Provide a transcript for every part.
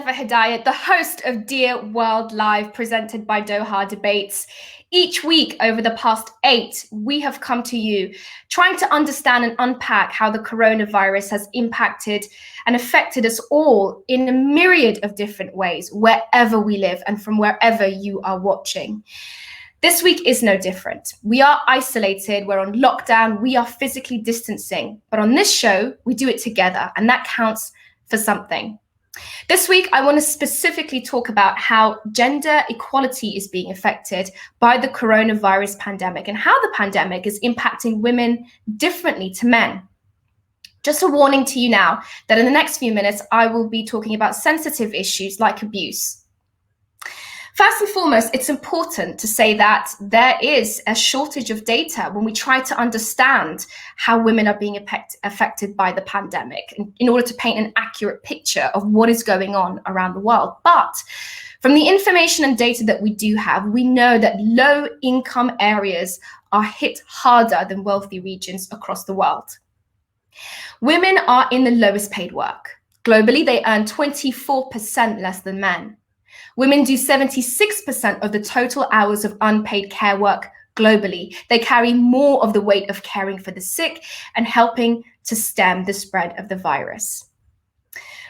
Mustafa Hidayat, the host of Dear World Live, presented by Doha Debates. Each week over the past 8, we have come to you trying to understand and unpack how the coronavirus has impacted and affected us all in a myriad of different ways, wherever we live and from wherever you are watching. This week is no different. We are isolated, we're on lockdown, we are physically distancing. But on this show, we do it together, and that counts for something. This week, I want to specifically talk about how gender equality is being affected by the coronavirus pandemic and how the pandemic is impacting women differently to men. Just a warning to you now that in the next few minutes, I will be talking about sensitive issues like abuse. First and foremost, it's important to say that there is a shortage of data when we try to understand how women are being affected by the pandemic in order to paint an accurate picture of what is going on around the world. But from the information and data that we do have, we know that low-income areas are hit harder than wealthy regions across the world. Women are in the lowest paid work. Globally, they earn 24% less than men. Women do 76% of the total hours of unpaid care work globally. They carry more of the weight of caring for the sick and helping to stem the spread of the virus.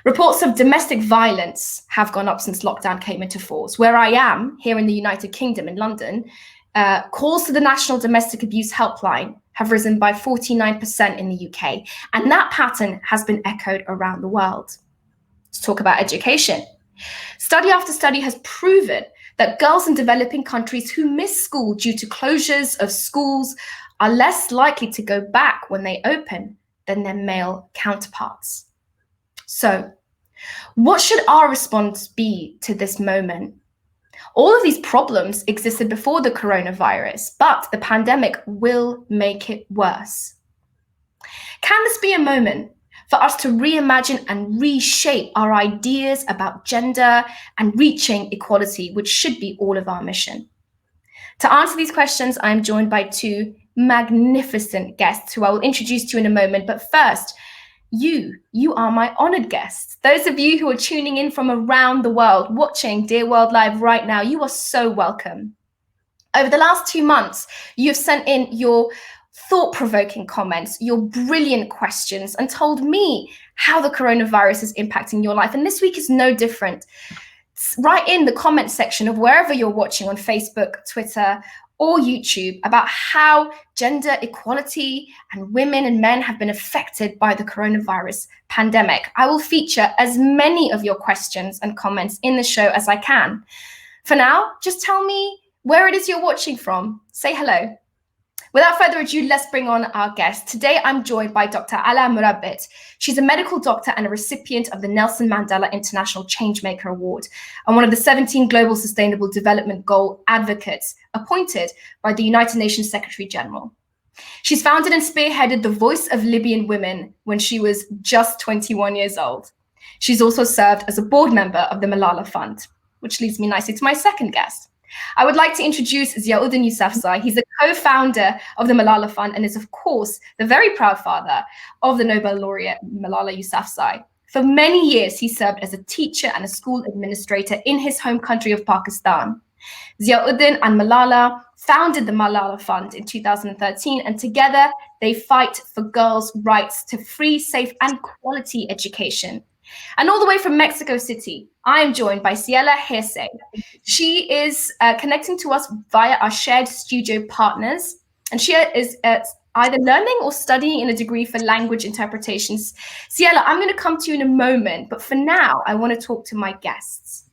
Reports of domestic violence have gone up since lockdown came into force. Where I am, here in the United Kingdom in London, calls to the National Domestic Abuse Helpline have risen by 49% in the UK, and that pattern has been echoed around the world. Let's talk about education. Study after study has proven that girls in developing countries who miss school due to closures of schools are less likely to go back when they open than their male counterparts. So, what should our response be to this moment? All of these problems existed before the coronavirus, but the pandemic will make it worse. Can this be a moment for us to reimagine and reshape our ideas about gender and reaching equality, which should be all of our mission? To answer these questions, I'm joined by two magnificent guests who I will introduce to you in a moment. But first, you are my honored guests. Those of you who are tuning in from around the world, watching Dear World Live right now, you are so welcome. Over the last 2 months, you have sent in your thought-provoking comments, your brilliant questions, and told me how the coronavirus is impacting your life. And this week is no different. Write in the comment section of wherever you're watching on Facebook, Twitter, or YouTube about how gender equality and women and men have been affected by the coronavirus pandemic. I will feature as many of your questions and comments in the show as I can. For now, just tell me where it is you're watching from. Say hello. Without further ado, let's bring on our guest. Today, I'm joined by Dr. Alaa Murabit. She's a medical doctor and a recipient of the Nelson Mandela International Changemaker Award and one of the 17 Global Sustainable Development Goal advocates appointed by the United Nations Secretary General. She's founded and spearheaded the Voice of Libyan Women when she was just 21 years old. She's also served as a board member of the Malala Fund, which leads me nicely to my second guest. I would like to introduce Ziauddin Yousafzai. He's a co-founder of the Malala Fund and is, of course, the very proud father of the Nobel laureate Malala Yousafzai. For many years, he served as a teacher and a school administrator in his home country of Pakistan. Ziauddin and Malala founded the Malala Fund in 2013, and together they fight for girls' rights to free, safe, and quality education. And all the way from Mexico City, I am joined by Ciela Hersey. She is connecting to us via our shared studio partners, and she is either learning or studying in a degree for language interpretations. Ciela, I'm going to come to you in a moment, but for now, I want to talk to my guests.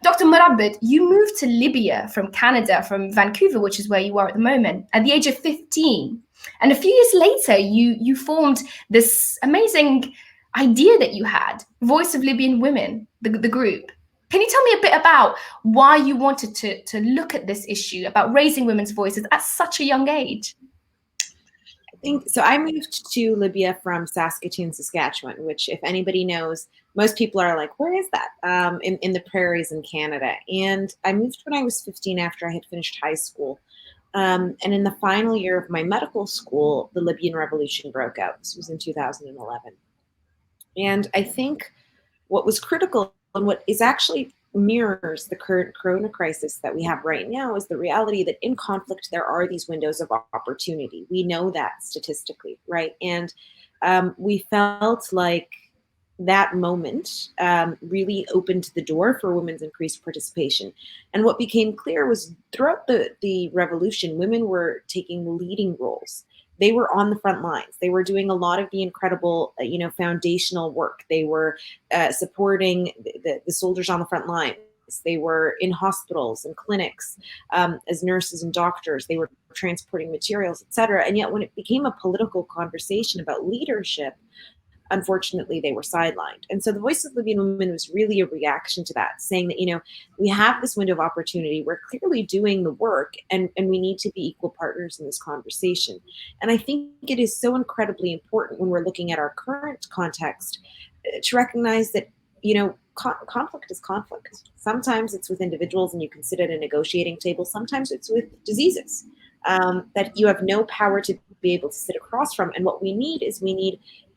Dr. Murabit, you moved to Libya from Canada, from Vancouver, which is where you are at the moment, at the age of 15. And a few years later, you formed this amazing idea that you had, Voice of Libyan Women, the group. Can you tell me a bit about why you wanted to look at this issue about raising women's voices at such a young age? I moved to Libya from Saskatoon, Saskatchewan, which, if anybody knows, most people are like, where is that? In the prairies in Canada. And I moved when I was 15 after I had finished high school. And in the final year of my medical school, the Libyan Revolution broke out. This was in 2011. And I think what was critical And what is actually mirrors the current corona crisis that we have right now is the reality that in conflict there are these windows of opportunity. We know that statistically, right? And we felt like that moment really opened the door for women's increased participation. And what became clear was throughout the revolution, women were taking leading roles. They were on the front lines. They were doing a lot of the incredible, foundational work. They were supporting the soldiers on the front lines. They were in hospitals and clinics as nurses and doctors. They were transporting materials, etc. And yet, when it became a political conversation about leadership, unfortunately, they were sidelined. And so the Voice of Libyan Women was really a reaction to that, saying that, we have this window of opportunity. We're clearly doing the work, and we need to be equal partners in this conversation. And I think it is so incredibly important when we're looking at our current context to recognize that, conflict is conflict. Sometimes it's with individuals and you can sit at a negotiating table. Sometimes it's with diseases that you have no power to be able to sit across from. And what we need is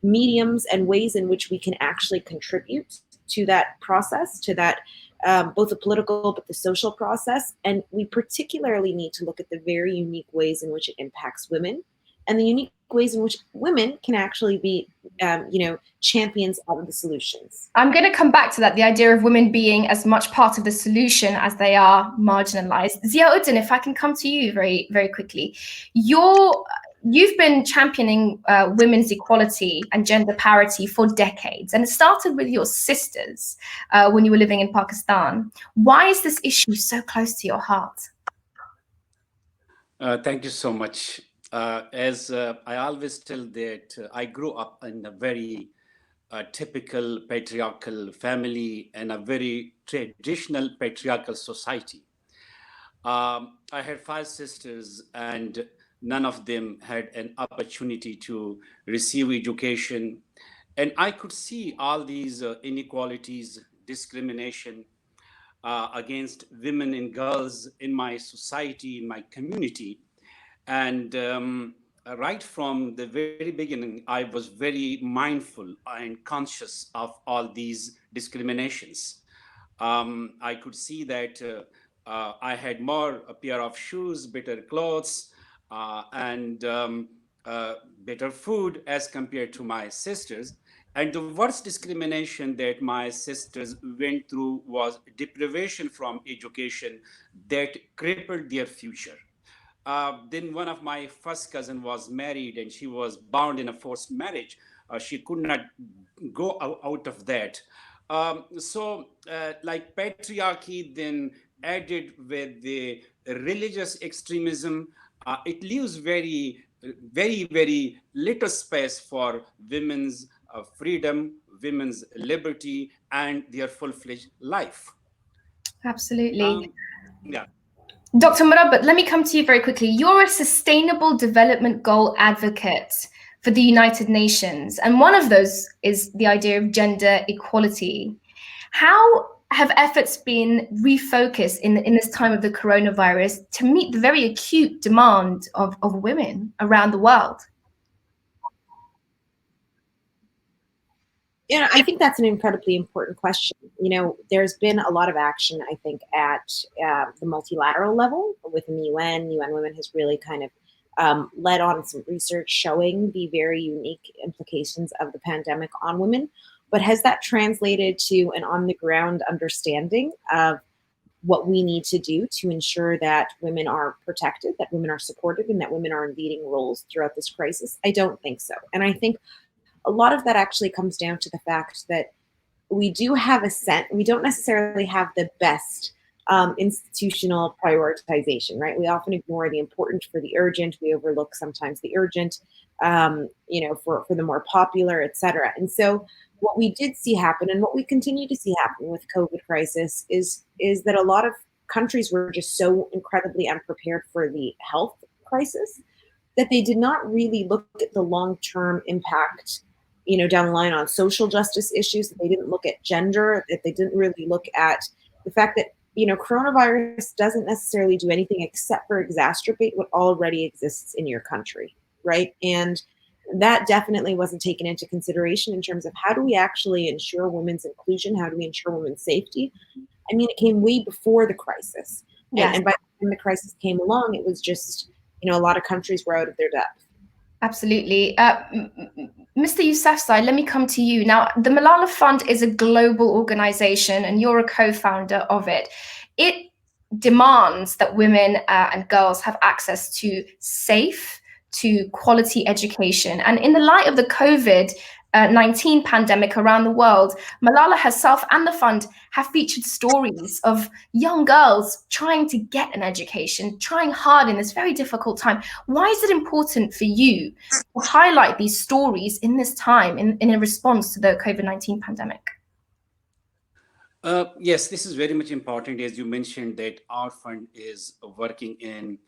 mediums and ways in which we can actually contribute to that process, to that both the political but the social process. And we particularly need to look at the very unique ways in which it impacts women and the unique ways in which women can actually be, champions of the solutions. I'm going to come back to that, the idea of women being as much part of the solution as they are marginalized. Ziauddin, if I can come to you very, very quickly. You've been championing women's equality and gender parity for decades, and it started with your sisters when you were living in Pakistan. Why is this issue so close to your heart? Thank you so much. As I always tell that I grew up in a very typical patriarchal family and a very traditional patriarchal society. I had 5 sisters, and none of them had an opportunity to receive education. And I could see all these inequalities, discrimination against women and girls in my society, in my community. And right from the very beginning, I was very mindful and conscious of all these discriminations. I could see that I had more a pair of shoes, better clothes, and better food as compared to my sisters. And the worst discrimination that my sisters went through was deprivation from education that crippled their future. Then one of my first cousin was married and she was bound in a forced marriage. She could not go out of that. Like patriarchy then added with the religious extremism, it leaves very, very, very little space for women's freedom, women's liberty, and their full-fledged life. Absolutely. Yeah. Dr. Murabit, let me come to you very quickly. You're a sustainable development goal advocate for the United Nations, and one of those is the idea of gender equality. How have efforts been refocused in this time of the coronavirus to meet the very acute demand of women around the world? I think that's an incredibly important question. There's been a lot of action, I think, at the multilateral level within the UN. UN Women has really kind of led on some research showing the very unique implications of the pandemic on women. But has that translated to an on-the-ground understanding of what we need to do to ensure that women are protected, that women are supported, and that women are in leading roles throughout this crisis? I don't think so. And I think a lot of that actually comes down to the fact that we do have we don't necessarily have the best institutional prioritization, right? We often ignore the important for the urgent. We overlook sometimes the urgent, for the more popular, et cetera. And so what we did see happen and what we continue to see happen with COVID crisis is that a lot of countries were just so incredibly unprepared for the health crisis that they did not really look at the long-term impact, down the line on social justice issues, that they didn't look at gender, that they didn't really look at the fact that, coronavirus doesn't necessarily do anything except for exacerbate what already exists in your country, right? And that definitely wasn't taken into consideration in terms of how do we actually ensure women's inclusion? How do we ensure women's safety? I mean, it came way before the crisis. Yes. And by the time the crisis came along, it was just, a lot of countries were out of their depth. Absolutely. Mr. Yousafzai, let me come to you. Now, the Malala Fund is a global organization and you're a co-founder of it. It demands that women and girls have access to safe, to quality education. And in the light of the COVID-19 pandemic around the world, Malala herself and the fund have featured stories of young girls trying to get an education, trying hard in this very difficult time. Why is it important for you to highlight these stories in this time in a response to the COVID-19 pandemic? Yes, this is very much important. As you mentioned, that our fund is working in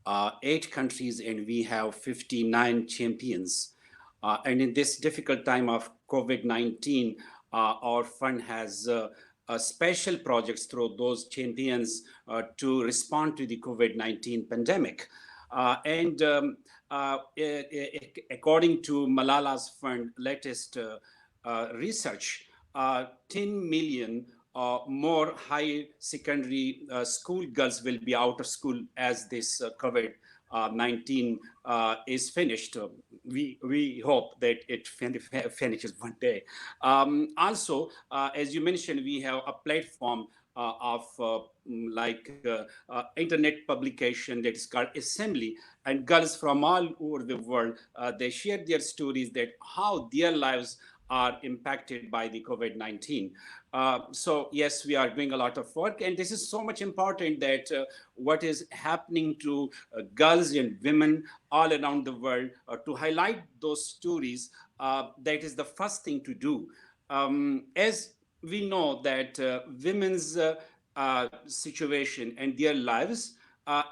8 countries and we have 59 champions. And in this difficult time of COVID-19, our fund has special projects through those champions to respond to the COVID-19 pandemic. According to Malala's fund latest research, 10 million more high secondary school girls will be out of school as this COVID-19 is finished. We hope that it finishes one day. Also, as you mentioned, we have a platform of internet publication that is called Assembly, and girls from all over the world, they share their stories that how their lives are impacted by the COVID-19. So yes, we are doing a lot of work, and this is so much important that what is happening to girls and women all around the world, to highlight those stories, that is the first thing to do. As we know that women's situation and their lives,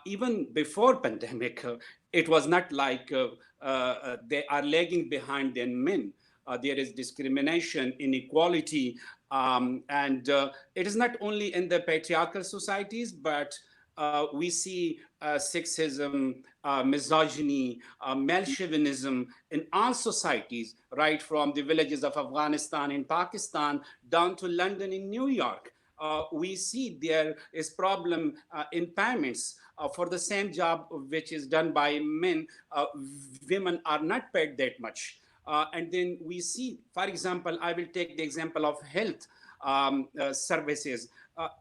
even before pandemic, it was not like they are lagging behind than men. There is discrimination, inequality, and it is not only in the patriarchal societies, but we see sexism, misogyny, male chauvinism in all societies, right from the villages of Afghanistan and Pakistan down to London and New York. We see there is problem in payments for the same job which is done by men. Women are not paid that much. And then we see, for example, I will take the example of health services.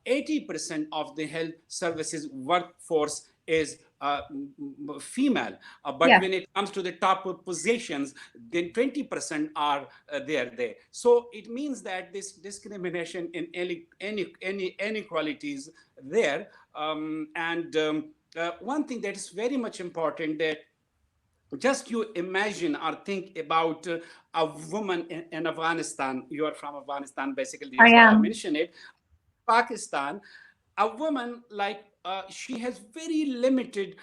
80% of the health services workforce is female, but when it comes to the top positions, then 20% are there. So it means that this discrimination in any inequalities there. One thing that is very much important, that just you imagine or think about a woman in Afghanistan. You are from Afghanistan, basically, that's why I mention it. Pakistan, a woman she has very limited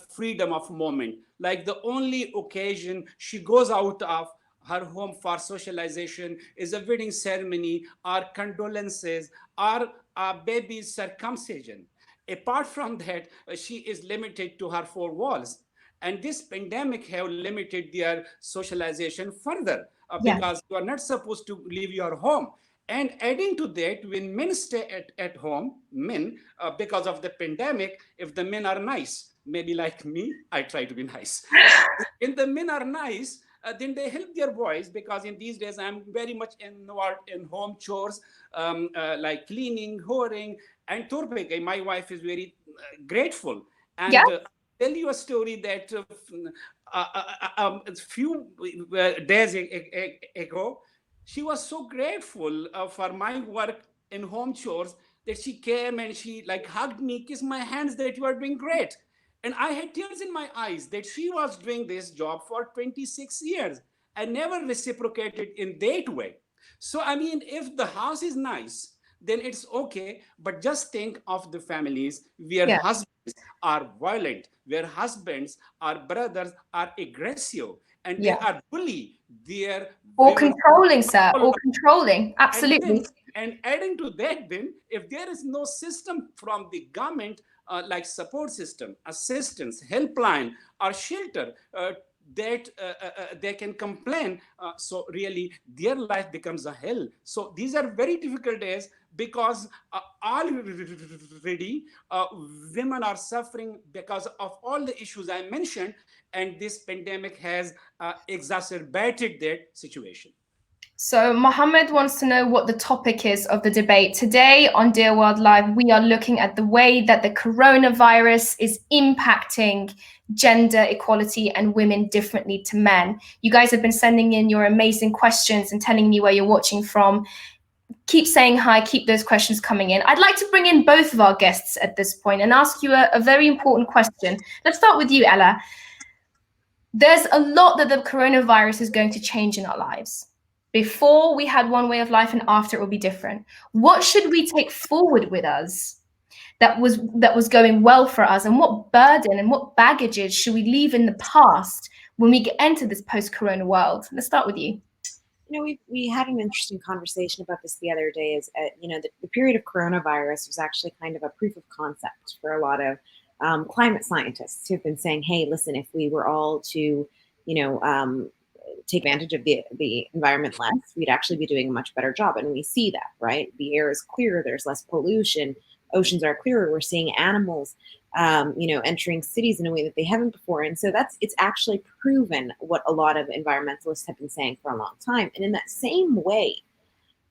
freedom of movement. Like the only occasion she goes out of her home for socialization is a wedding ceremony or condolences or a baby's circumcision. Apart from that, she is limited to her 4 walls. And this pandemic have limited their socialization further because you are not supposed to leave your home. And adding to that, when men stay at home, because of the pandemic, if the men are nice, maybe like me, I try to be nice. When the men are nice, then they help their boys, because in these days I'm very much involved in home chores, like cleaning, hoarding, and Turpeke, my wife is very grateful. And tell you a story that a few days ago, she was so grateful for my work in home chores that she came and she hugged me, kissed my hands, that you are doing great. And I had tears in my eyes that she was doing this job for 26 years and never reciprocated in that way. So, I mean, if the house is nice, then it's okay. But just think of the families where husbands are violent, where husbands or brothers are aggressive, and they are bully their or controlling, sir, or controlling. Absolutely. And adding to that, then, if there is no system from the government, like support system, assistance, helpline, or shelter, that they can complain. So really, their life becomes a hell. So these are very difficult days because already women are suffering because of all the issues I mentioned, and this pandemic has exacerbated that situation. So Mohammed wants to know what the topic is of the debate. Today on Dear World Live, we are looking at the way that the coronavirus is impacting gender equality and women differently to men. You guys have been sending in your amazing questions and telling me where you're watching from. Keep saying hi, keep those questions coming in. I'd like to bring in both of our guests at this point and ask you a very important question. Let's start with you, Alaa. There's a lot that the coronavirus is going to change in our lives. Before we had one way of life and after it will be different. What should we take forward with us that was going well for us, and what burden and what baggages should we leave in the past when we enter this post-corona world? Let's start with you. You know, we had an interesting conversation about this the other day. Is you know, the period of coronavirus was actually kind of a proof of concept for a lot of climate scientists who've been saying, hey, listen, if we were all to, take advantage of the environment less, we'd actually be doing a much better job. And we see that, right? The air is clearer, there's less pollution, oceans are clearer, we're seeing animals, entering cities in a way that they haven't before. And so it's actually proven what a lot of environmentalists have been saying for a long time. And in that same way,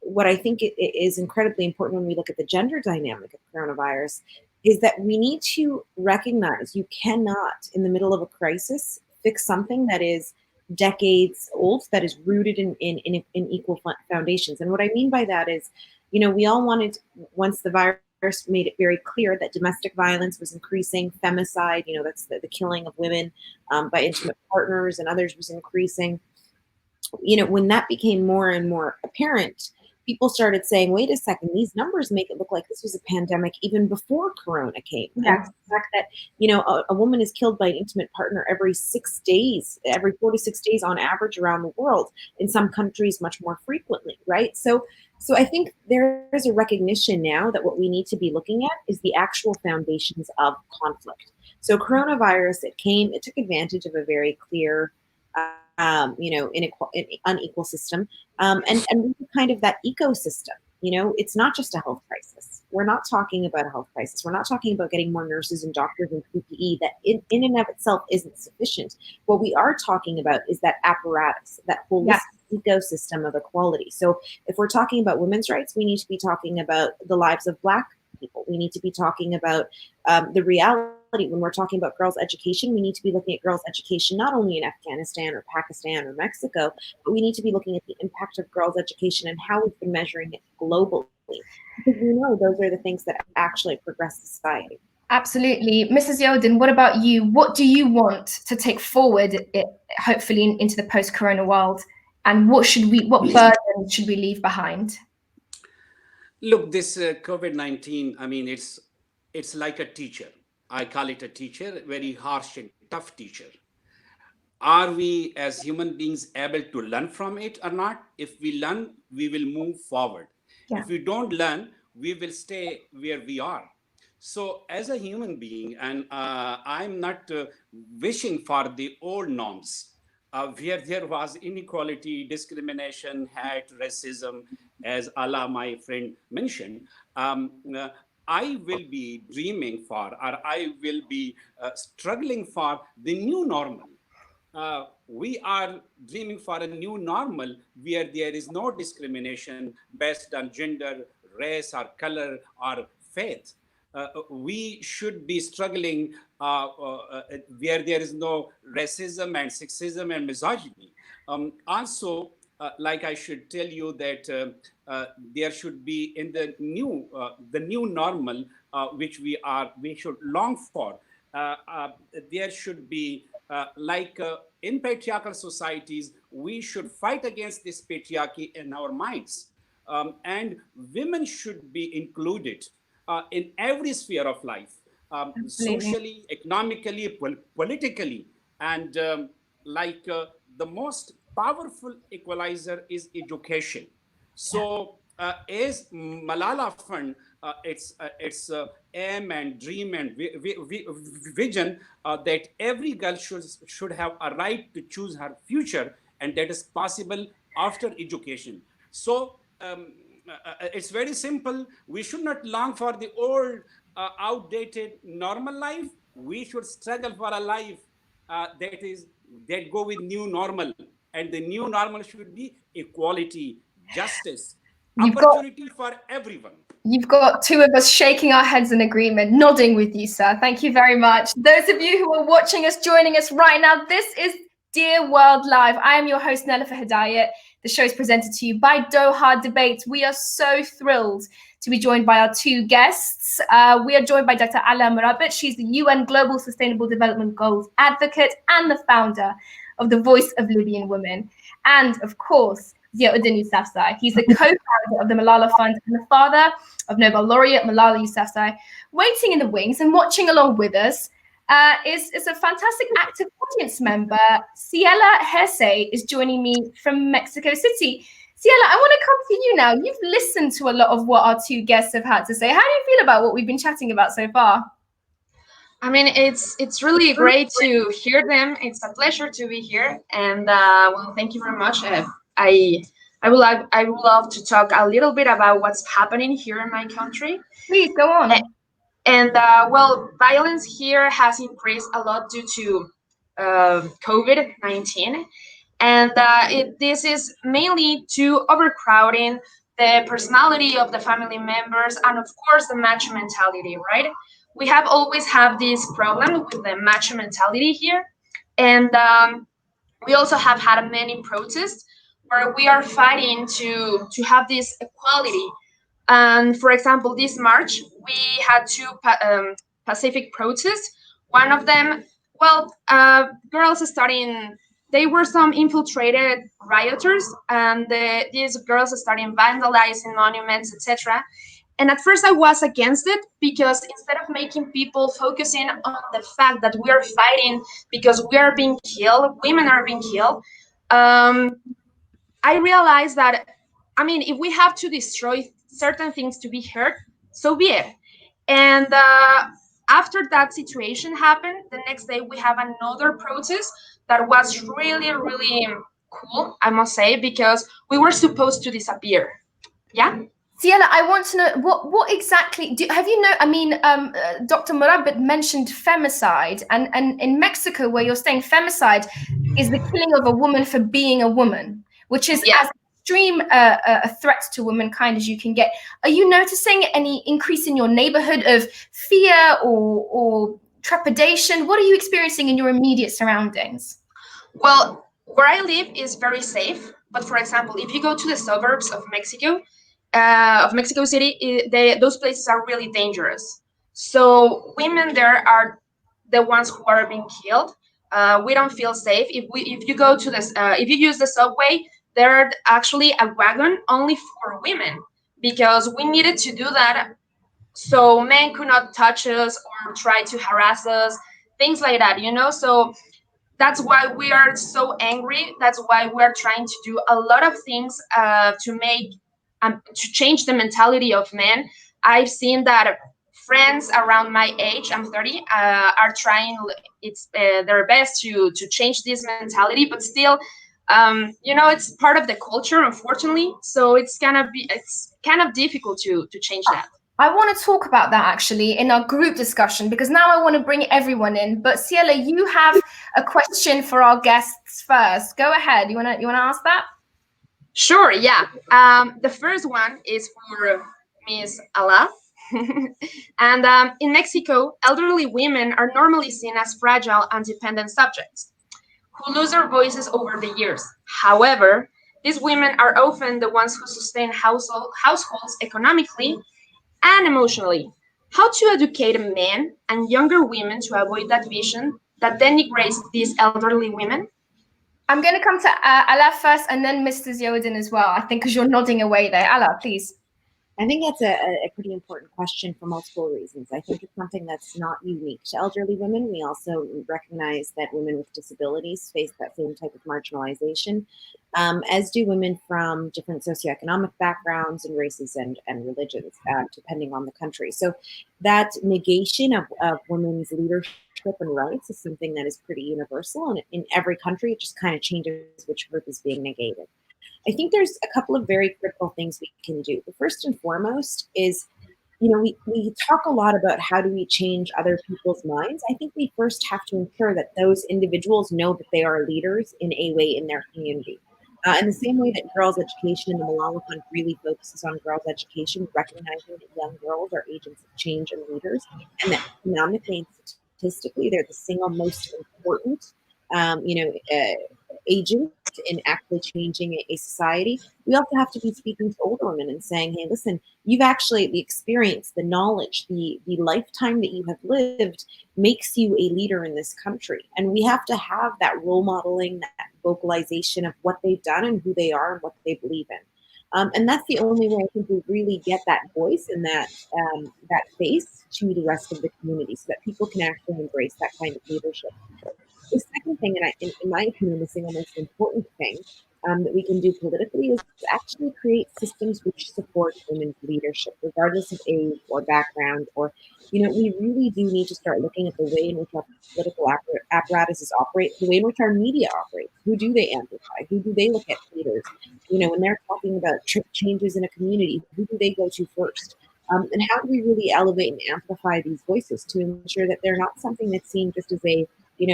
what I think it is incredibly important when we look at the gender dynamic of coronavirus is that we need to recognize you cannot, in the middle of a crisis, fix something that is decades old, that is rooted in equal foundations. And what I mean by that is, we all wanted, once the virus made it very clear that domestic violence was increasing, femicide, that's the killing of women by intimate partners and others, was increasing. When that became more and more apparent, people started saying, wait a second, these numbers make it look like this was a pandemic even before Corona came. Yeah. And the fact that, a woman is killed by an intimate partner every 6 days, every 4 to 6 days on average around the world, in some countries much more frequently, right? So I think there is a recognition now that what we need to be looking at is the actual foundations of conflict. So coronavirus, it took advantage of a very clear unequal system, and kind of that ecosystem. It's not just a health crisis. We're not talking about a health crisis. We're not talking about getting more nurses and doctors and PPE. That in and of itself isn't sufficient. What we are talking about is that apparatus, that holistic ecosystem of equality. So if we're talking about women's rights, we need to be talking about the lives of Black people. We need to be talking about the reality. When we're talking about girls' education, we need to be looking at girls' education not only in Afghanistan or Pakistan or Mexico, but we need to be looking at the impact of girls' education and how we've been measuring it globally. Because we know those are the things that actually progress society. Absolutely. Mrs. Ziauddin, what about you? What do you want to take forward, hopefully, into the post-corona world? And what burden should we leave behind? Look, this COVID-19, I mean, it's like a teacher. I call it a teacher, very harsh and tough teacher. Are we as human beings able to learn from it or not? If we learn, we will move forward. Yeah. If we don't learn, we will stay where we are. So as a human being, and I'm not wishing for the old norms, where there was inequality, discrimination, hate, racism, as Alaa, my friend, mentioned. I will be dreaming for, or I will be struggling for the new normal. We are dreaming for a new normal where there is no discrimination based on gender, race, or color, or faith. We should be struggling where there is no racism and sexism and misogyny. Also, like I should tell you that there should be in the new normal which we should long for. There should be in patriarchal societies, we should fight against this patriarchy in our minds, and women should be included in every sphere of life, socially, economically, politically, and the most powerful equalizer is education. So as Malala Fund its aim and dream and vision that every girl should have a right to choose her future, and that is possible after education. So it's very simple. We should not long for the old, outdated normal life. We should struggle for a life that go with new normal, and the new normal should be equality, justice, opportunity for everyone. You've got two of us shaking our heads in agreement, nodding with you, sir. Thank you very much. Those of you who are watching us, joining us right now, this is Dear World Live. I am your host, Nellifer Hidayat. The show is presented to you by Doha Debates. We are so thrilled to be joined by our two guests. We are joined by Dr. Alaa Murabit. She's the UN Global Sustainable Development Goals advocate and the founder of the Voice of Libyan Women. And of course, Ziauddin Yousafzai. He's the co-founder of the Malala Fund and the father of Nobel laureate Malala Yousafzai. Waiting in the wings and watching along with us is a fantastic active audience member. Ciela Hersey is joining me from Mexico City. Ciela, I want to come to you now. You've listened to a lot of what our two guests have had to say. How do you feel about what we've been chatting about so far? I mean, it's really great to hear them. It's a pleasure to be here, and well, thank you very much. I would love to talk a little bit about what's happening here in my country. Please go on. And well, violence here has increased a lot due to COVID-19, and this is mainly to overcrowding, the personality of the family members, and of course the macho mentality, right? We have always had this problem with the macho mentality here, and we also have had many protests where we are fighting to have this equality. And for example, this March we had two Pacific protests. One of them, well, girls studying. They were some infiltrated rioters, and these girls started vandalizing monuments, etc. And at first I was against it, because instead of making people focusing on the fact that we are fighting because we are being killed, women are being killed, I realized that, I mean, if we have to destroy certain things to be heard, so be it. And after that situation happened, the next day we have another protest that was really, really cool, I must say, because we were supposed to disappear. Yeah. Ciela, I want to know what exactly have you know? I mean, Dr. Murabit mentioned femicide, and in Mexico, where you're staying, femicide is the killing of a woman for being a woman, which is as extreme a threat to womankind as you can get. Are you noticing any increase in your neighborhood of fear or trepidation? What are you experiencing in your immediate surroundings? Well, where I live is very safe, but for example, if you go to the suburbs of Mexico City, those places are really dangerous. So women there are the ones who are being killed. We don't feel safe. If you go to this, if you use the subway, there's actually a wagon only for women, because we needed to do that so men could not touch us or try to harass us, things like that, you know. So that's why we are so angry. That's why we're trying to do a lot of things to change the mentality of men. I've seen that friends around my age, I'm 30, are trying their best to change this mentality, but still, you know, it's part of the culture, unfortunately. So it's kind of difficult to change that. I want to talk about that actually in our group discussion, because now I want to bring everyone in. But Ciela, you have a question for our guests first. Go ahead. You wanna ask that? Sure. Yeah. The first one is for Miss Alaa. And in Mexico, elderly women are normally seen as fragile and dependent subjects who lose their voices over the years. However, these women are often the ones who sustain households economically and emotionally. How to educate men and younger women to avoid that vision that denigrates these elderly women? I'm going to come to Alaa first, and then Mr. Ziauddin as well, I think, because you're nodding away there. Alaa, please. I think that's a pretty important question for multiple reasons. I think it's something that's not unique to elderly women. We also recognize that women with disabilities face that same type of marginalization, as do women from different socioeconomic backgrounds and races and religions, depending on the country. So that negation of women's leadership and rights is something that is pretty universal. And in every country, it just kind of changes which group is being negated. I think there's a couple of very critical things we can do. The first and foremost is, we talk a lot about how do we change other people's minds. I think we first have to ensure that those individuals know that they are leaders in a way in their community. In the same way that girls' education and the Malala Fund really focuses on girls' education, recognizing that young girls are agents of change and leaders, and that economically and statistically they're the single most important, agent in actually changing a society. We also have to be speaking to older women and saying, hey, listen, you've actually, the experience, the knowledge, the lifetime that you have lived makes you a leader in this country. And we have to have that role modeling, that vocalization of what they've done and who they are and what they believe in. And that's the only way I think we really get that voice and that face to the rest of the community, so that people can actually embrace that kind of leadership. The second thing, and in my opinion, the single most important thing that we can do politically is actually create systems which support women's leadership, regardless of age or background. Or, we really do need to start looking at the way in which our political apparatuses operate, the way in which our media operates. Who do they amplify? Who do they look at leaders? When they're talking about changes in a community, who do they go to first? And how do we really elevate and amplify these voices to ensure that they're not something that's seen just as a,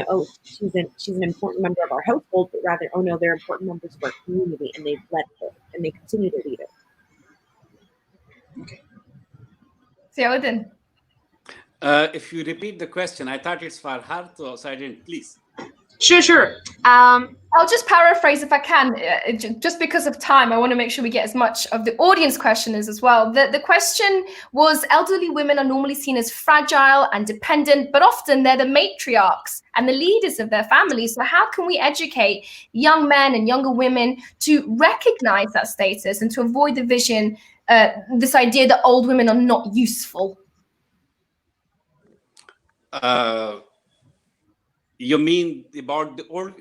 oh, she's an important member of our household, but rather, oh no, they're important members of our community, and they've led it, and they continue to lead it. Ziauddin. If you repeat the question, I thought it's for Harto, so I didn't. Please. Sure. I'll just paraphrase if I can, just because of time. I want to make sure we get as much of the audience question as well. The question was, elderly women are normally seen as fragile and dependent, but often they're the matriarchs and the leaders of their families. So how can we educate young men and younger women to recognize that status and to avoid the vision, this idea that old women are not useful? You mean about the old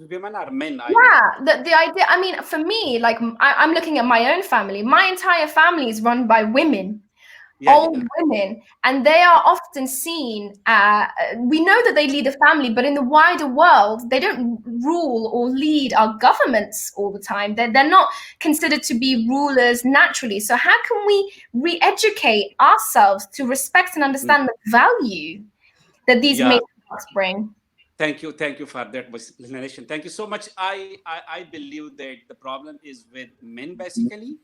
women or men? Yeah, the idea, I mean, for me, like I'm looking at my own family. My entire family is run by women, old women, and they are often seen, we know that they lead a family, but in the wider world, they don't rule or lead our governments all the time. They're not considered to be rulers naturally. So how can we re-educate ourselves to respect and understand the value that these matriarchs bring? Thank you for that explanation. Thank you so much. I believe that the problem is with men basically.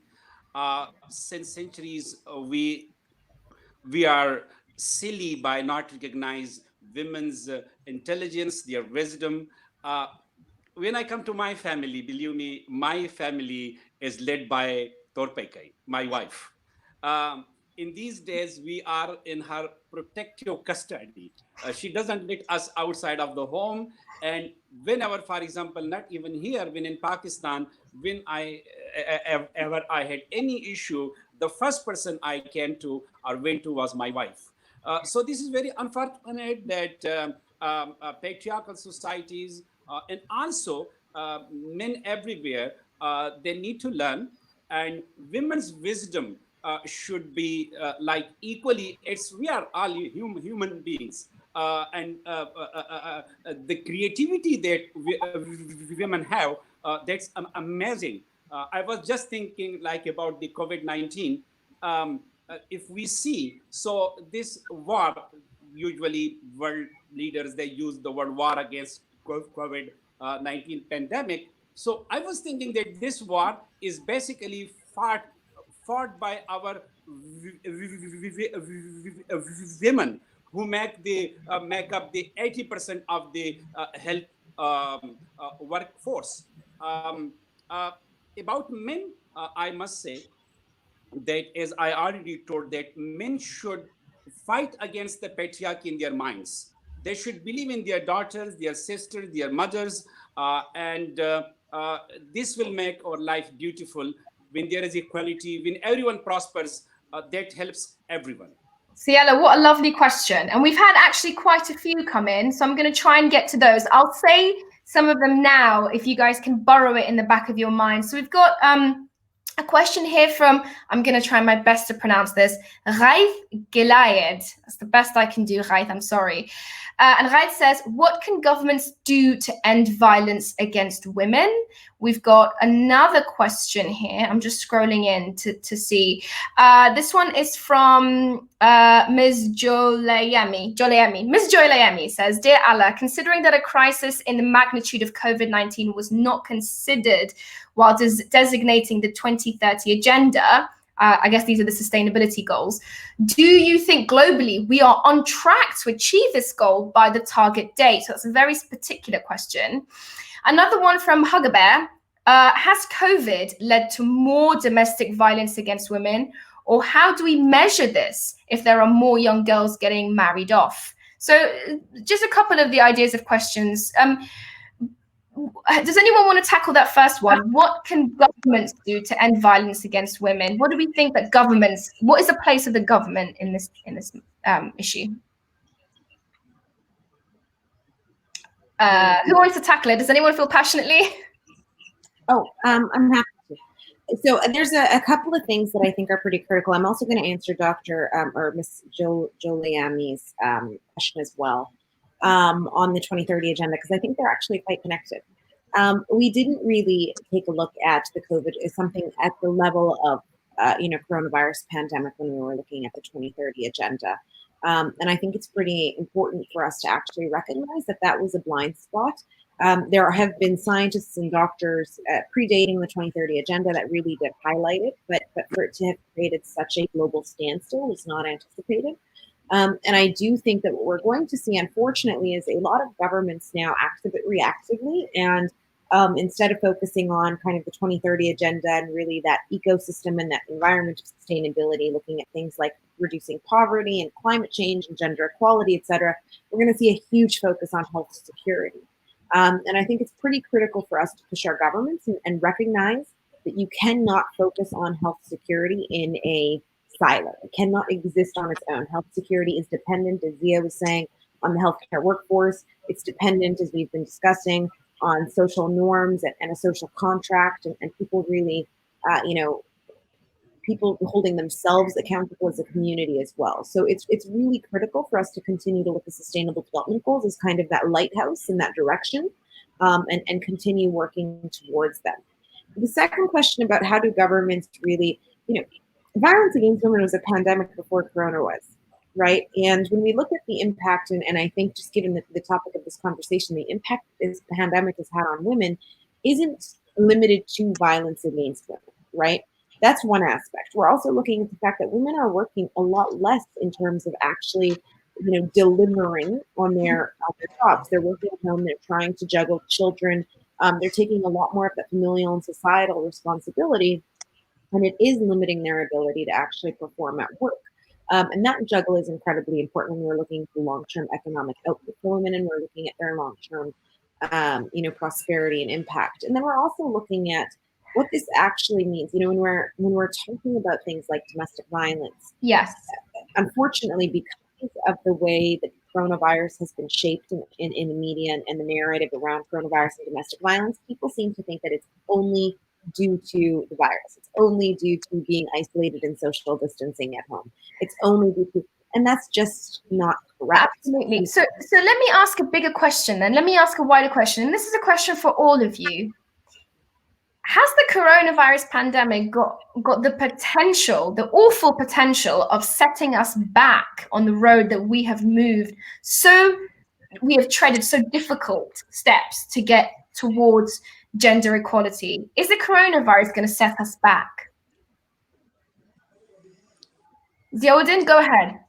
Since centuries, we are silly by not recognize women's intelligence, their wisdom. When I come to my family, believe me, my family is led by Torpaikai, my wife. In these days, we are in her protective custody. She doesn't let us outside of the home. And whenever, for example, not even here, when in Pakistan, when I had any issue, the first person I came to or went to was my wife. So this is very unfortunate that patriarchal societies and also men everywhere, they need to learn, and women's wisdom should be like equally. We are all human beings, and the creativity that women have, that's amazing. I was just thinking like about the COVID-19. If we see, so this war, usually world leaders, they use the word war against COVID-19 pandemic. So I was thinking that this war is basically fought by our women, who make up the 80% of the health workforce. About men, I must say that, as I already told, that men should fight against the patriarchy in their minds. They should believe in their daughters, their sisters, their mothers, and this will make our life beautiful. when there is equality, when everyone prospers, that helps everyone. Ciela, what a lovely question. And we've had actually quite a few come in, so I'm going to try and get to those. I'll say some of them now, if you guys can borrow it in the back of your mind. So we've got a question here from, I'm going to try my best to pronounce this, Raif Gelayed. That's the best I can do, Raif, I'm sorry. And Raif says, what can governments do to end violence against women? We've got another question here. I'm just scrolling in to see. This one is from Ms. Jolayemi. Ms. Jolayemi says, Dear Alaa, considering that a crisis in the magnitude of COVID-19 was not considered while designating the 2030 agenda, I guess these are the sustainability goals, do you think globally we are on track to achieve this goal by the target date? So that's a very particular question. Another one from Hugabear. Has COVID led to more domestic violence against women? Or how do we measure this if there are more young girls getting married off? So just a couple of the ideas of questions. Does anyone want to tackle that first one? What can governments do to end violence against women? What do we think that governments, what is the place of the government in this issue? Who wants to tackle it? Does anyone feel passionately? Oh, I'm happy to. So there's a couple of things that I think are pretty critical. I'm also going to answer Dr. or Ms. Jolayami's question as well on the 2030 agenda, because I think they're actually quite connected. We didn't really take a look at the COVID as something at the level of, coronavirus pandemic when we were looking at the 2030 agenda. And I think it's pretty important for us to actually recognize that that was a blind spot. There have been scientists and doctors predating the 2030 agenda that really did highlight it, but for it to have created such a global standstill was not anticipated. And I do think that what we're going to see, unfortunately, is a lot of governments now act a bit reactively, and instead of focusing on kind of the 2030 agenda and really that ecosystem and that environment of sustainability, looking at things like reducing poverty and climate change and gender equality, et cetera, we're going to see a huge focus on health security. And I think it's pretty critical for us to push our governments and recognize that you cannot focus on health security in a silo. It cannot exist on its own. Health security is dependent, as Zia was saying, on the healthcare workforce. It's dependent, as we've been discussing, on social norms and a social contract, and people really, people holding themselves accountable as a community as well. So it's really critical for us to continue to look at sustainable development goals as kind of that lighthouse in that direction, and continue working towards them. The second question about how do governments really, violence against women was a pandemic before Corona was, right? And when we look at the impact, and I think just given the topic of this conversation, the impact this pandemic has had on women isn't limited to violence against women, right? That's one aspect. We're also looking at the fact that women are working a lot less in terms of actually, delivering on their jobs. They're working at home. They're trying to juggle children. They're taking a lot more of that familial and societal responsibility, and it is limiting their ability to actually perform at work. And that juggle is incredibly important when we're looking for long-term economic output for women, and we're looking at their long-term, prosperity and impact. And then we're also looking at what this actually means. When we're talking about things like domestic violence. Yes. Unfortunately, because of the way that coronavirus has been shaped in the media and the narrative around coronavirus and domestic violence, people seem to think that it's only due to the virus. It's only due to being isolated and social distancing at home. It's only due to, and that's just not correct. Absolutely. So let me ask a bigger question then. Let me ask a wider question. And this is a question for all of you. Has the coronavirus pandemic got the potential, the awful potential of setting us back on the road that we have moved? So we have treaded so difficult steps to get towards gender equality. Is the coronavirus going to set us back? Ziauddin, go ahead.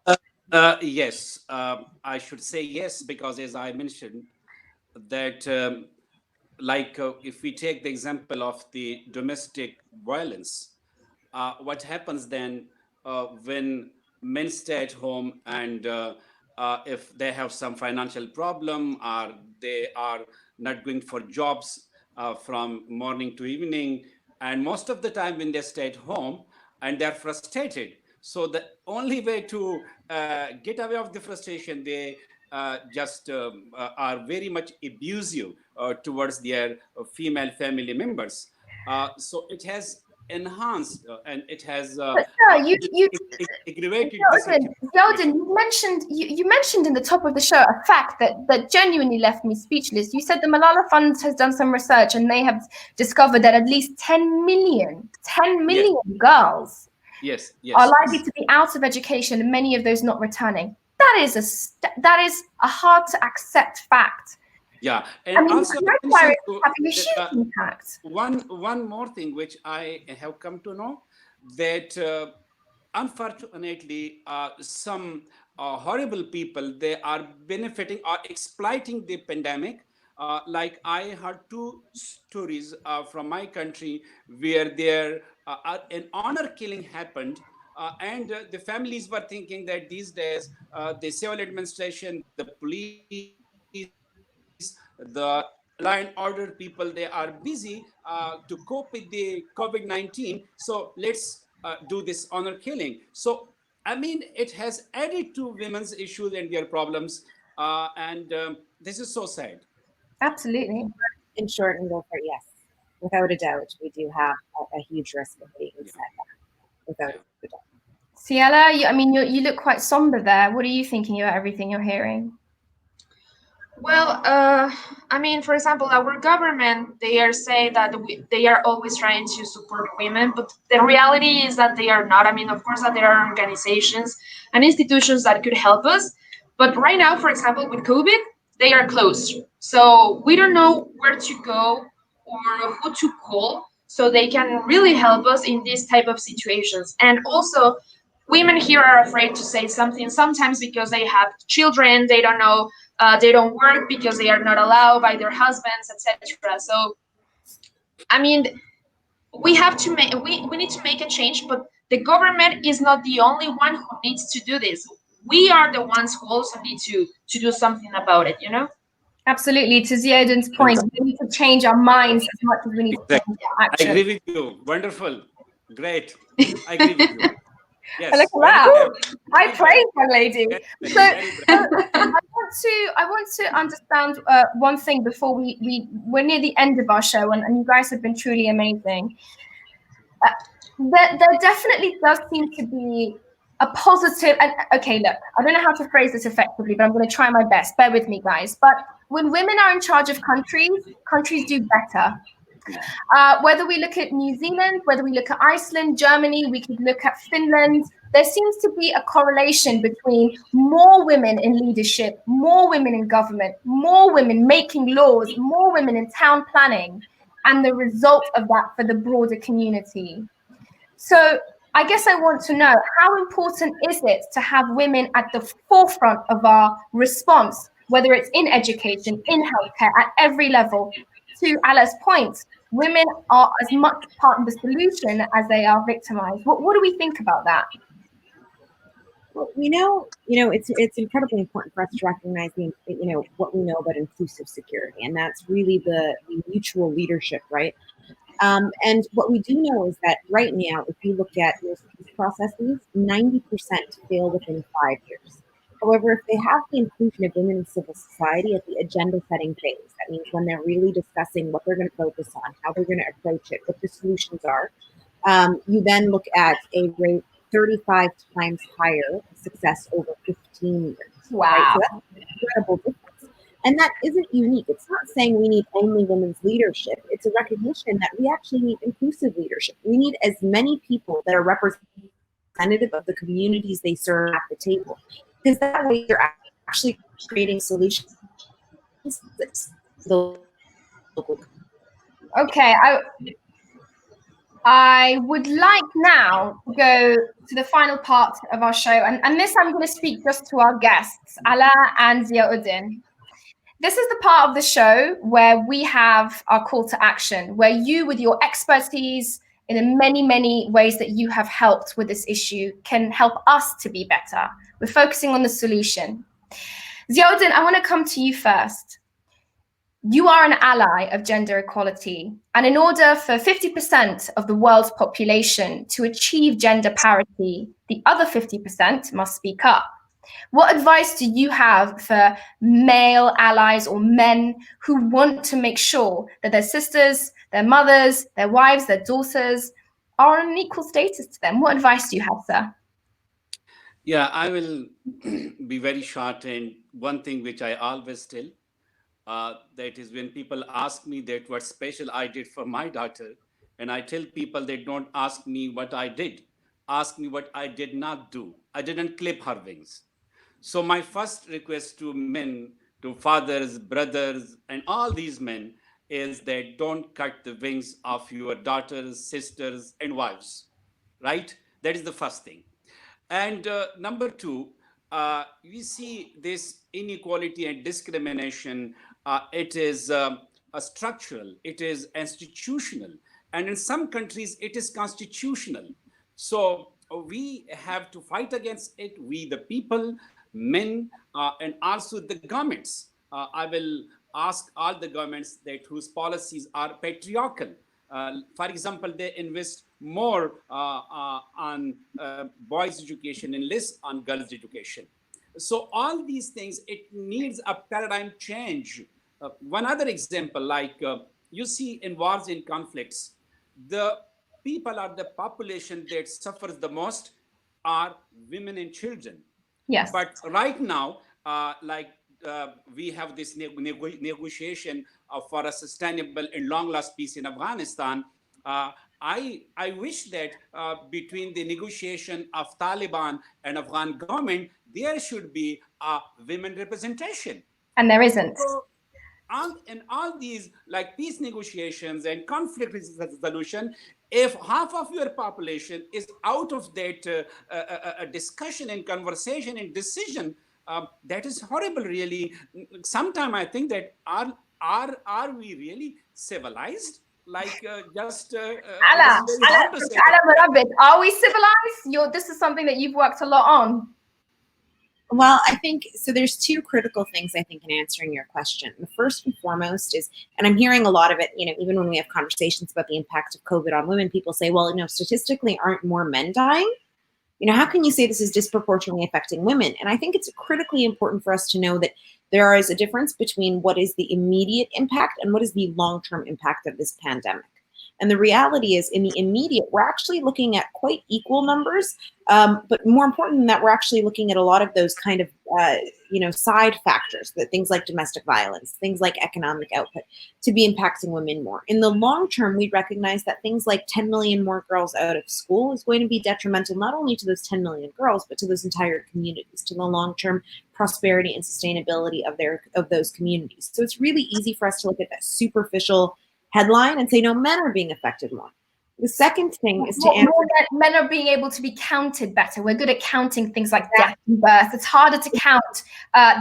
Yes, I should say yes, because as I mentioned, that if we take the example of the domestic violence, what happens then when men stay at home and if they have some financial problem, or they are not going for jobs from morning to evening, And most of the time when they stay at home and they're frustrated, so the only way to get away of the frustration, they just are very much abusive towards their female family members. So it has enhanced and it has But sir, aggravated the Ziauddin, situation. you mentioned in the top of the show a fact that genuinely left me speechless. You said the Malala Fund has done some research and they have discovered that at least 10 million girls Yes. are likely to be out of education, and many of those not returning. That is a hard to accept fact. Yeah, and also having a huge impact. One more thing which I have come to know, that unfortunately some horrible people, they are benefiting or exploiting the pandemic. Like I heard two stories from my country where there an honor killing happened. And the families were thinking that these days the civil administration, the police, the law and order people, they are busy to cope with the COVID-19. So let's do this honor killing. So I mean, it has added to women's issues and their problems, and this is so sad. Absolutely. In short and go for it, yes, without a doubt, we do have a huge risk of being set back. Without a doubt. Ciela, you look quite somber there. What are you thinking about everything you're hearing? Well, for example, our government, they are saying that they are always trying to support women, but the reality is that they are not. Of course, that there are organizations and institutions that could help us, but right now, for example, with COVID, they are closed. So we don't know where to go or who to call so they can really help us in these type of situations. And also, women here are afraid to say something sometimes because they have children, they don't know, they don't work because they are not allowed by their husbands, etc. So we have to make we need to make a change, but the government is not the only one who needs to do this. We are the ones who also need to do something about it, Absolutely. To Ziauddin's point, we need to change our minds as much as we need to change our action. I agree with you. Wonderful. Great. I agree with you. Yes. Look at that. I praise my lady. So I want to understand one thing before we're near the end of our show, and you guys have been truly amazing. There definitely does seem to be a positive, and okay, look, I don't know how to phrase this effectively, but I'm going to try my best. Bear with me, guys. But when women are in charge of countries do better. Whether we look at New Zealand, whether we look at Iceland, Germany, we could look at Finland, there seems to be a correlation between more women in leadership, more women in government, more women making laws, more women in town planning, and the result of that for the broader community. So I guess I want to know, how important is it to have women at the forefront of our response, whether it's in education, in healthcare, at every level? To Alaa's point, women are as much part of the solution as they are victimized. What do we think about that? Well, it's incredibly important for us to recognize what we know about inclusive security, and that's really the mutual leadership, right? And what we do know is that right now, if you look at most peace processes, 90% fail within 5 years. However, if they have the inclusion of women in civil society at the agenda setting phase, that means when they're really discussing what they're going to focus on, how they're going to approach it, what the solutions are, you then look at a rate 35 times higher success over 15 years. Wow. Right? So that's an incredible difference. And that isn't unique. It's not saying we need only women's leadership. It's a recognition that we actually need inclusive leadership. We need as many people that are representative of the communities they serve at the table. Because that way you're actually creating solutions. Okay, I would like now to go to the final part of our show. And this I'm going to speak just to our guests, Alaa and Ziauddin. This is the part of the show where we have our call to action, where you, with your expertise in the many, many ways that you have helped with this issue, can help us to be better. We're focusing on the solution. Ziauddin, I want to come to you first. You are an ally of gender equality, and in order for 50% of the world's population to achieve gender parity, the other 50% must speak up. What advice do you have for male allies or men who want to make sure that their sisters, their mothers, their wives, their daughters are on an equal status to them? What advice do you have, sir? Yeah, I will be very short. And one thing which I always tell, that is when people ask me that what special I did for my daughter, and I tell people they don't ask me what I did, ask me what I did not do. I didn't clip her wings. So my first request to men, to fathers, brothers, and all these men is that don't cut the wings of your daughters, sisters, and wives, right? That is the first thing. And number two, we see this inequality and discrimination. It is a structural, it is institutional, and in some countries it is constitutional. So we have to fight against it. We, the people, men, and also the governments. I will ask all the governments that whose policies are patriarchal. For example, they invest more on boys' education and less on girls' education. So all these things, it needs a paradigm change. One other example, like you see in wars and conflicts, the people or the population that suffers the most are women and children. Yes. But right now, we have this negotiation for a sustainable and long-lasting peace in Afghanistan. I wish that between the negotiation of Taliban and Afghan government, there should be a women representation. And there isn't. So, in all these like peace negotiations and conflict resolution, if half of your population is out of that discussion and conversation and decision, that is horrible, really. Sometimes I think that are we really civilized? Like Alaa, Murabit, are we civilized? This is something that you've worked a lot on. Well, I think, so there's two critical things, I think, in answering your question. The first and foremost is, and I'm hearing a lot of it, even when we have conversations about the impact of COVID on women, people say, well, statistically, aren't more men dying? How can you say this is disproportionately affecting women? And I think it's critically important for us to know that there is a difference between what is the immediate impact and what is the long-term impact of this pandemic. And the reality is, in the immediate, we're actually looking at quite equal numbers. But more important than that, we're actually looking at a lot of those kind of, side factors, that things like domestic violence, things like economic output, to be impacting women more. In the long term, we recognize that things like 10 million more girls out of school is going to be detrimental not only to those 10 million girls, but to those entire communities, to the long-term prosperity and sustainability of those communities. So it's really easy for us to look at that superficial headline and say, no, men are being affected more. The second thing is to answer that men are being able to be counted better. We're good at counting things like death and birth. It's harder to count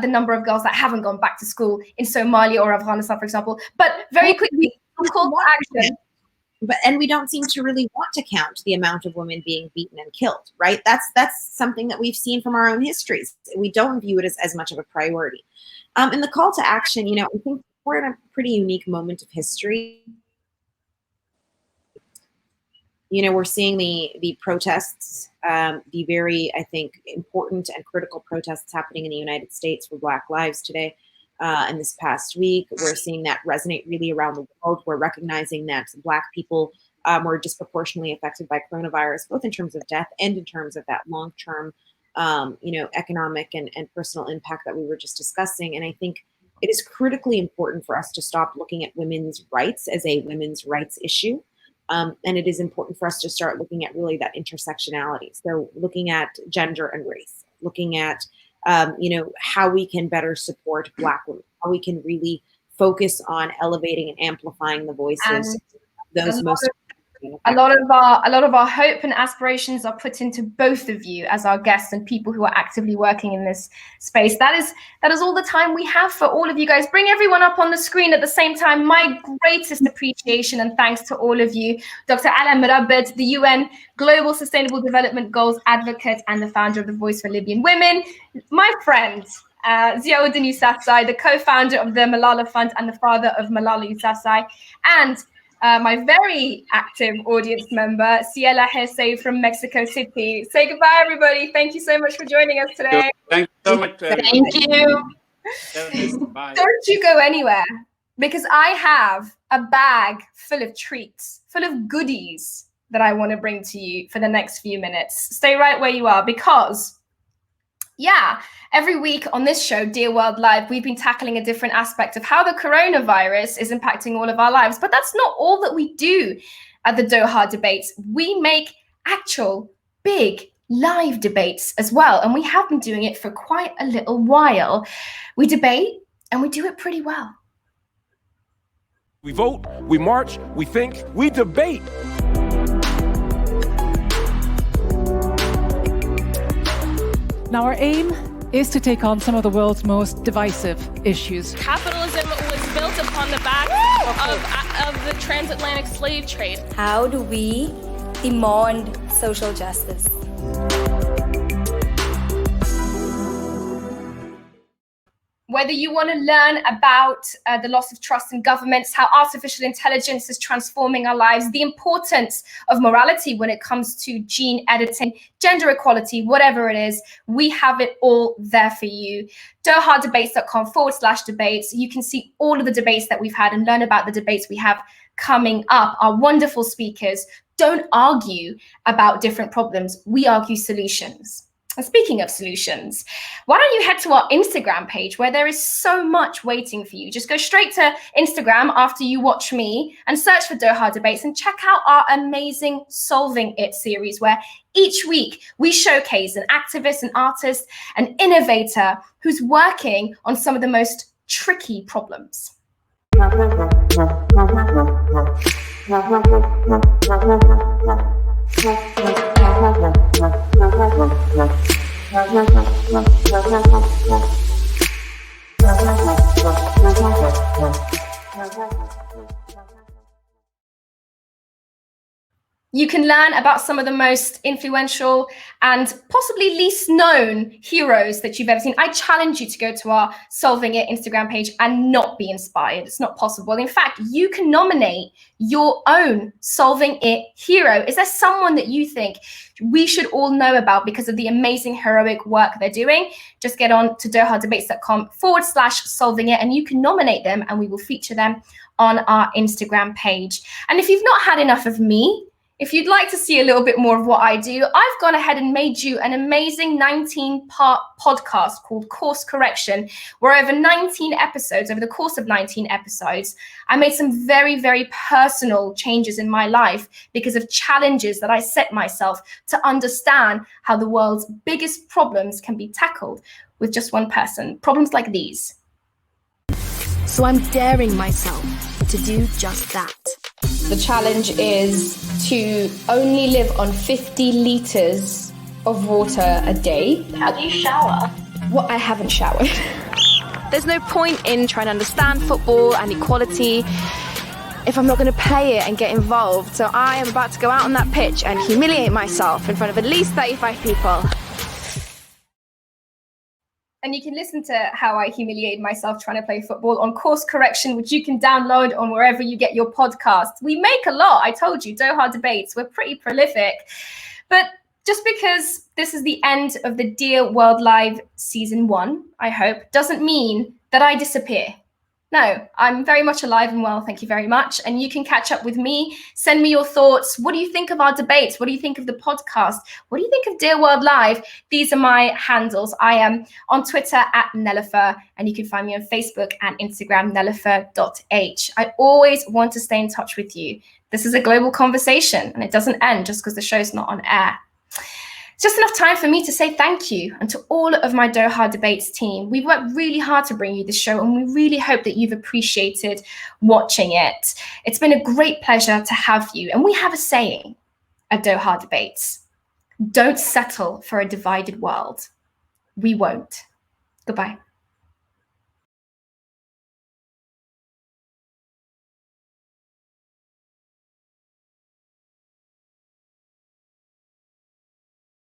the number of girls that haven't gone back to school in Somalia or Afghanistan, for example. But very quickly, call to action. And we don't seem to really want to count the amount of women being beaten and killed, right? That's something that we've seen from our own histories. We don't view it as much of a priority. And the call to action, I think we're in a pretty unique moment of history. We're seeing the protests, the very, I think, important and critical protests happening in the United States for Black Lives today and this past week. We're seeing that resonate really around the world. We're recognizing that Black people were disproportionately affected by coronavirus, both in terms of death and in terms of that long-term, economic and personal impact that we were just discussing. And I think it is critically important for us to stop looking at women's rights as a women's rights issue. And it is important for us to start looking at really that intersectionality. So looking at gender and race, looking at, how we can better support Black women, how we can really focus on elevating and amplifying the voices of those most. A lot of our hope and aspirations are put into both of you as our guests and people who are actively working in this space. That is all the time we have for all of you guys. Bring everyone up on the screen at the same time. My greatest appreciation and thanks to all of you. Dr. Alaa Murabit, the UN Global Sustainable Development Goals Advocate and the founder of the Voice for Libyan Women. My friend, Ziauddin Yousafzai, the co-founder of the Malala Fund and the father of Malala Yousafzai, and my very active audience member, Ciela Hesse from Mexico City. Say goodbye, everybody. Thank you so much for joining us today. Thank you so much. Thank you. Bye. Don't you go anywhere, because I have a bag full of treats, full of goodies that I want to bring to you for the next few minutes. Stay right where you are, because every week on this show, Dear World Live, we've been tackling a different aspect of how the coronavirus is impacting all of our lives. But that's not all that we do at the Doha Debates. We make actual big live debates as well. And we have been doing it for quite a little while. We debate and we do it pretty well. We vote, we march, we think, we debate. Now, our aim is to take on some of the world's most divisive issues. Capitalism was built upon the back of the transatlantic slave trade. How do we demand social justice? Whether you want to learn about the loss of trust in governments, how artificial intelligence is transforming our lives, the importance of morality when it comes to gene editing, gender equality, whatever it is, we have it all there for you. DohaDebates.com/debates. You can see all of the debates that we've had and learn about the debates we have coming up. Our wonderful speakers don't argue about different problems. We argue solutions. And speaking of solutions, why don't you head to our Instagram page where there is so much waiting for you. Just go straight to Instagram after you watch me and search for Doha Debates and check out our amazing Solving It series, where each week we showcase an activist, an artist, an innovator who's working on some of the most tricky problems. You can learn about some of the most influential and possibly least known heroes that you've ever seen. I challenge you to go to our Solving It Instagram page and not be inspired. It's not possible. In fact, you can nominate your own Solving It hero. Is there someone that you think we should all know about because of the amazing heroic work they're doing? Just get on to dohadebates.com/solving it and you can nominate them and we will feature them on our Instagram page. And if you've not had enough of me, if you'd like to see a little bit more of what I do, I've gone ahead and made you an amazing 19-part podcast called Course Correction, where over 19 episodes, over the course of 19 episodes, I made some very, very personal changes in my life because of challenges that I set myself to understand how the world's biggest problems can be tackled with just one person. Problems like these. So I'm daring myself to do just that. The challenge is to only live on 50 liters of water a day. How do you shower? Well, I haven't showered. There's no point in trying to understand football and equality if I'm not going to play it and get involved. So I am about to go out on that pitch and humiliate myself in front of at least 35 people. And you can listen to how I humiliated myself trying to play football on Course Correction, which you can download on wherever you get your podcasts. We make a lot. I told you, Doha Debates, we're pretty prolific. But just because this is the end of the Dear World Live Season 1, I hope, doesn't mean that I disappear. No, I'm very much alive and well, thank you very much. And you can catch up with me, send me your thoughts. What do you think of our debates? What do you think of the podcast? What do you think of Dear World Live? These are my handles. I am on Twitter at Nellifer, and you can find me on Facebook and Instagram, nellifer.h. I always want to stay in touch with you. This is a global conversation, and it doesn't end just because the show's not on air. It's just enough time for me to say thank you, and to all of my Doha Debates team. We've worked really hard to bring you this show, and we really hope that you've appreciated watching it. It's been a great pleasure to have you. And we have a saying at Doha Debates: don't settle for a divided world. We won't. Goodbye.